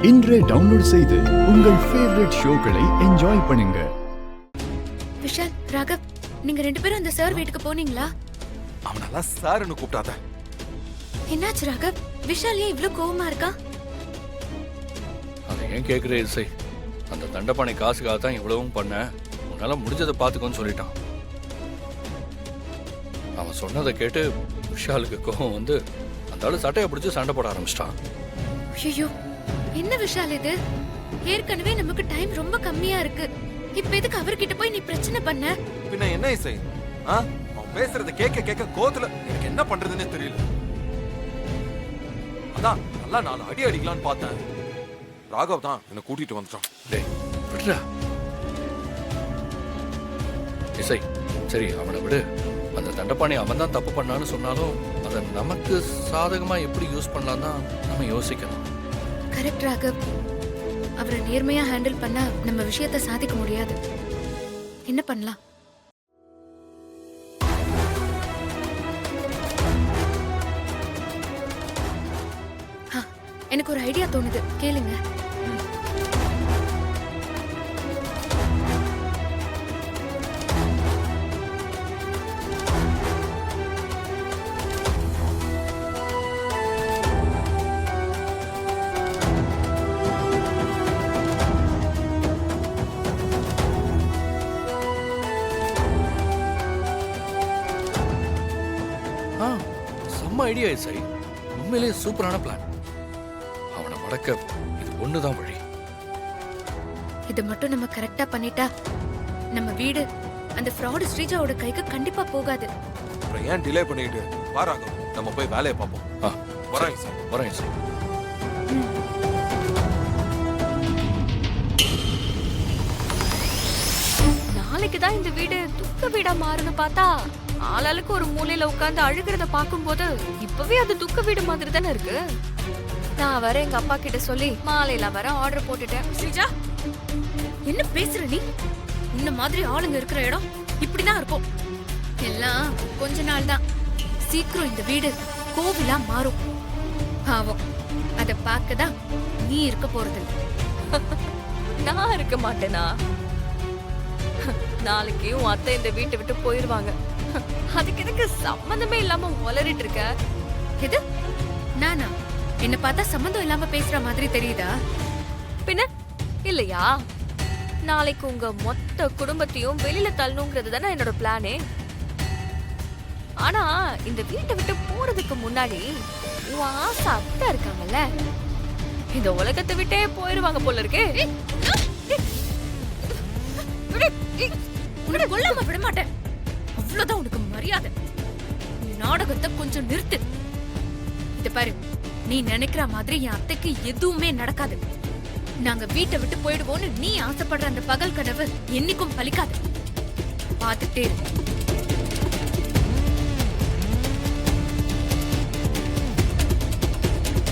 இன்றே டவுன்லோட் செய்து உங்கள் ஃபேவரட் ஷோக்களை என்ஜாய் பண்ணுங்க. விஷால், ராகவ், நீங்க ரெண்டு பேரும் அந்த சார் வீட்டுக்கு போனீங்களா? அவனெல்லாம் சார்னு கூப்பிடாத. என்னாச்சு ராகவ்? விஷால் ஏன் இவ்ளோ கோவமா இருக்கா? அதை ஏன் கேட்குற இசை? அந்த தண்டபாணி காசுக்காக தான் இவ்வளவும் பண்ண, உன்னால முடிஞ்சதை பார்த்துக்கோன்னு சொல்லிட்டான். அவன் சொன்னதை கேட்டு விஷாலுக்கு கோவம் வந்து அந்த ஆளு சட்டையை பிடிச்சி சண்டை போட ஆரம்பிச்சிட்டான். ஐயோ, என்ன விஷால் இது? ஏற்கனவே நமக்கு டைம் ரொம்ப கம்மியா இருக்கு. இப்ப எதுக்கு அவர்கிட்ட போய் நீ பிரச்சனை பண்ண? பின்ன என்ன இசை? அவன் பேசுறத கேட்க கேட்க கோத்துல எனக்கு என்ன பண்றதுன்னே தெரியல. அதான் நல்லா 4 அடி அடிக்கலான்னு பார்த்தேன். ராகவ் தான் என்ன கூட்டிட்டு வந்துட்டான். டேய் விடுடா இசை. சரி அவனை விடு. அந்த தண்டபாணி அவன் தான் தப்பு பண்ணான்னு சொன்னாலும் அதை நமக்கு சாதகமா எப்படி யூஸ் பண்ணலாம் தான் நம்ம யோசிக்கணும். கரெக்ட் ராகவ். அவரை நேர்மையா ஹேண்டில் பண்ணா நம்ம விஷயத்தை சாதிக்க முடியாது. என்ன பண்ணலாம்? எனக்கு ஒரு ஐடியா தோணுது, கேளுங்க. செம்ம ஐடியா இசை. உண்மையிலேயே சூப்பரான பிளான். அவனை மடக்க இது ஒண்ணுதான் வழி. இதை மட்டும் நம்ம கரெக்டா பண்ணிட்டா நம்ம வீடு அந்த ஃப்ராட் ஸ்ரீஜாவோட கைக்கு கண்டிப்பா போகாது. அப்புறம் ஏன் டிலே பண்ணிட்டு வா ராகவ், நம்ம போய் வேலையை பார்ப்போம். வரேன் இசை. வரேன் இசை. நாளைக்கு தான் இந்த வீடு துக்க வீடா மாறுன்னு பார்த்தா ஆளாளுக்கு ஒரு மூலையில உட்கார்ந்து அழுகிறத பாக்கும்போது இப்பவே அது துக்க வீடு மாதிரி தானே இருக்கு. நான் வர எங்க அப்பா கிட்ட சொல்லி மாலையில வர ஆர்டர் போட்டுட்டேன். ஸ்ரீஜா, என்ன பேசுற நீ? இந்த மாதிரி ஆளுங்க இருக்கிற இடம் இப்படிதான் இருக்கும். எல்லாம் கொஞ்ச நாள் தான். சீக்கிரம் இந்த வீடு கோவிலா மாறும். பாவம், அத பார்க்கதான் நீ இருக்க போறது. நான் இருக்க மாட்டேனா? நாளைக்கு உன் அத்தை இந்த வீட்டை விட்டு போயிருவாங்க. அதுக்கு எதுக்கு சம்பந்தமே இல்லாம உளறிட்டு இருக்க? எது? நானா? என்ன பார்த்தா சம்பந்தம் இல்லாம பேசுற மாதிரி தெரியுதா? பின்ன இல்லையா? நாளைக்கு உங்க மொத்த குடும்பத்தையும் வெளியில தள்ளணுங்கிறது தானே என்னோட பிளானே. ஆனா இந்த வீட்டை விட்டு போறதுக்கு முன்னாடி உன் ஆசை அத்தை இருக்காங்கல்ல, இந்த உலகத்தை விட்டே போயிருவாங்க போல இருக்கே. உன்னை கொல்லாம விட மாட்டேன். அவ்வளவுதான் உனக்கு மரியாதை. நீ நாடகத்தை கொஞ்சம் நிறுத்து. இத பாரு, நீ நினைக்கிற மாதிரி என் அத்தைக்கு எதுவுமே நடக்காது. நாங்க வீட்டை விட்டு போயிடுவோம்னு நீ ஆசைப்படுற அந்த பகல் கனவு என்னைக்கும் பலிக்காது. பார்த்துட்டே இரு.